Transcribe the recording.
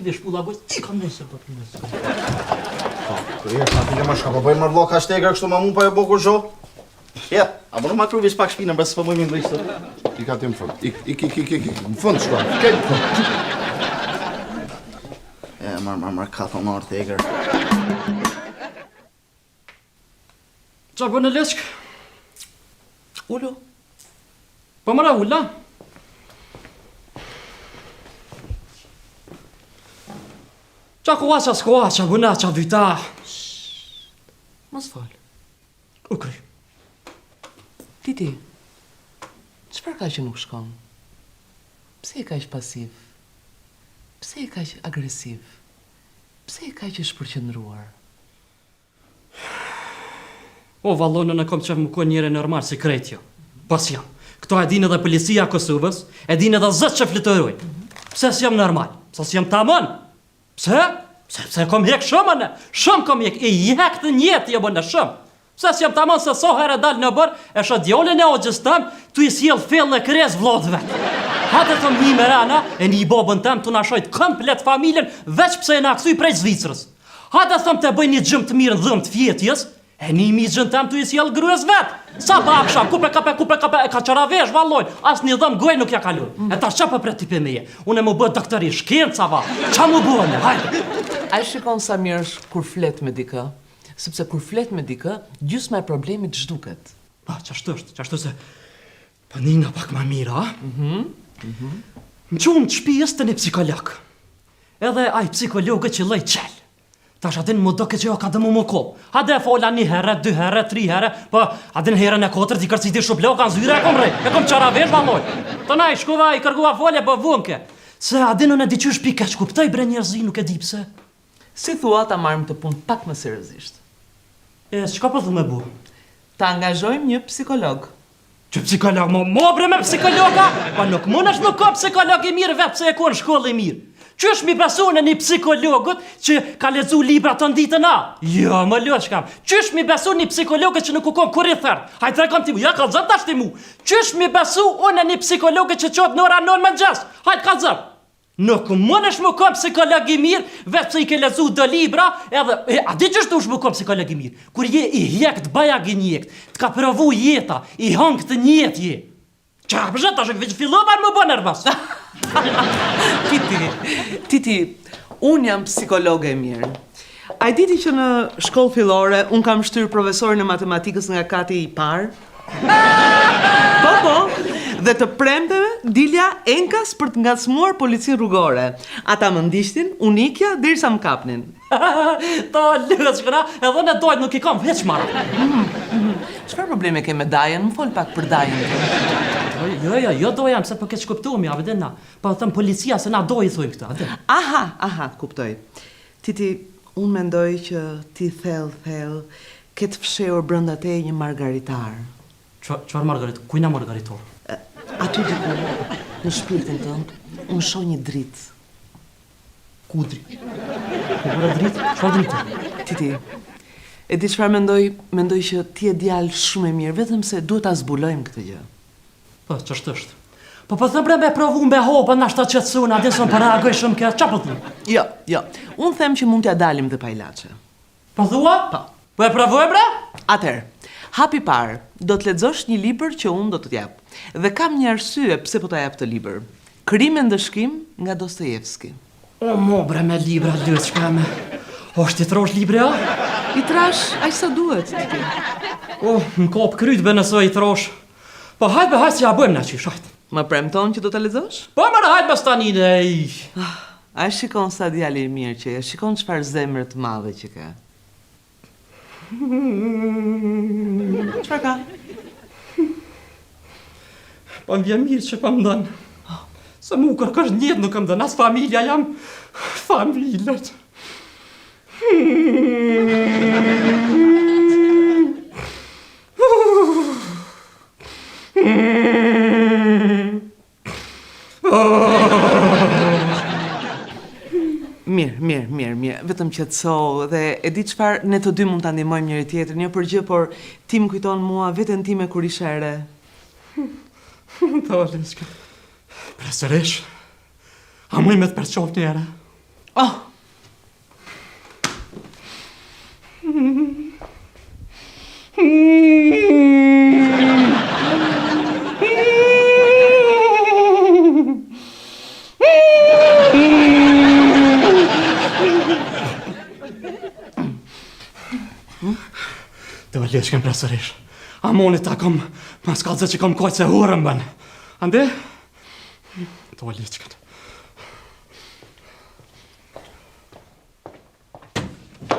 Dhe shpulla bojt, i kam nesër për të nesër. Sa file ma shka, po bëjnë marrë ka shtegër kështu ma mund pa e bo kur zho? Ja, a bërë ma kruvis pak shpinën, bërë së për mëjmë ndrishtë. I ka ti më fund, më fund shka, kej më fund. Ja, marrë ka thonë marrë tegër. Qa bërë në leshkë? Ullu. Po mëra ulla? Qa koha, buna, qa dyta. Mos fol. U kry. Titi, çfarë ka që nuk shkon? Pse e ka që pasiv? Pse e ka që agresiv? Pse e ka që shpërqendruar? O, vallonën e kom që më ko njëre normal si krejtjo. Pas jam. Këto e din edhe policia Kosovës, e din edhe zët që flitëroj. Pse s'jam normal? Pse s'jam tamën? Pse? Pse kom hek shumë, ne? Shumë kom hek, i hek të njetë je bënë shumë. Pse s'jam tamën se so herë dal në bërë, e shë djollin e ogjës tam, tu i s'jel fill në krez vlodhve. Hate thëm një me rana, e një bobën tem të nashojt komplet familjen, veç pse e na këthuj prej Zvicrës. Hate thëm të bëj një gjëm të mirë në dhëm të fjetjes, e një mizgjën tem tu i s'jel grues vetë. Sa pa aksham, kupe, e ka qëra vesh, vallojnë, as një dhëm goj nuk ja kalur. E ta qa për preti për meje, unë e më bëtë doktori shkencë, va, qa më bëne, hajde. A shikon sa mirë është kur flet me dikë, sepse kur flet me dikë, gjysma e problemit zhduket. Pa, qashtu se, pënina pak ma mira, a? Më qumë të shpijës të një psikolog. Edhe aj psikologët që lej qel. Tash adin më doke që jo ka dëmu më ko. Hade e fola një herë, 2 herë, 3 herë, po adin herën e 4 t'i kërciti shuploka në zyre e kom rej. E kom qara vesh valoj. Të naj, shkuva i kërgua folje, po vunke. Se adin unë e di qysh pike që kuptoj bre njerëzi, nuk e di pse. Si thua ta marrim të punë pak më seriozisht? E, s'ka për thu me bu? Ta angazhojmë një psikolog. Që psikolog, mo bre me psikologa? Pa nuk mund është nuk ka psikolog i mirë vetë pse e ku në shkollë i mirë. Qysh mi besu në një psikologut që ka lezu libra të nditën a? Jo, më loq kam. Qysh mi besu një psikologut që nuk u kon kur i thërë? Hajtë të rekam ti mu, ja ka zëm tash ti mu. Qysh mi besu unë në një psikologut që qot në ora 9 mëngjes? Hajtë ka zëm. Nuk mund është më kom psikolog i mirë, vetë pse i ke lezu dë libra, edhe, a di qështë është më kom psikolog i mirë? Kur je i hjekt, bajag i njekt, t'ka provu jeta, i hang të njet je. Qa përshët, ashtë veç fillovar më bë nervas. Titi, unë jam psikologe e mirë. A i diti që në shkollë fillore, unë kam shtyrë profesorin e matematikës nga kati i parë? Po, dhe të premteve dilja enkas për të ngacmuar policin rrugore. Ata më ndishtin, unë ikja, derisa më kapnin. Ta lëgët shkëna, edhe në dojtë nuk i kam veç mara. Çfarë probleme ke me Dajen? Më fol pak për Dajen. Jo dojam, se për këtë shkuptuam, ja, vëdin na. Pa thëmë policia, se na dojë thujmë këta, atë. Aha, kuptoj. Titi, unë mendoj që ti thellë, ketë fshehur brenda te një margaritar. Çfarë margaritor? Kujna margaritor? Aty diku, në shpirtin tënd, unë shoh një dritë. Ku dritë? Ku bërë dritë? Çfarë dritë? Titi, e di çfarë mendoj që ti e djalë shumë e mirë, vetëm se duhet ta zbulojmë këtë gjë. Po, ç'është është? Po thëmë bre me provu me hopa, na shta qetësuna, adin së më paragoj shumë këtë, qa po thëmë? Jo, unë them që mund t'ja dalim dhe pa ilaçe. Po thua? Po. Po e provoj bre? Atëherë, hapi parë, do të lexosh një libër që unë do të t'jap. Dhe kam një arsye pse po ta jap të libër. Krim e ndëshkim nga Dostojevski. O, mo bre me libra lëtë shka me. O, është i trosh libre, a? I trash, aq sa duhet, Titi. O, më kopë kryt be nësë i trosh. Po hajtë si ja bëjmë na qysh, hajtë. Më premton që do ta lexosh? Po mërë hajtë bas tani nej. A shikon sa djali i mirë që e, shikon çfarë zemre të madhe që ka. Çfarë ka? Po më vjen mirë që pa më dënë. Se mu kërkësh njetë nuk më dënë, as familja jam familjet. Mirë, vetëm qetëso dhe e di çfarë, ne të dy mund ta ndihmojmë njëri tjetrin, jo për gjë, por ti më kujton mua veten time kur isha e re. Ta Leska. Pra sërish, a muj me të përqof njëra? Oh! Të vëlleshkem presërish. A moni ta kom, mas kalëzë që kom kojtë se hurën bën. Ande? Të vëlleshkem.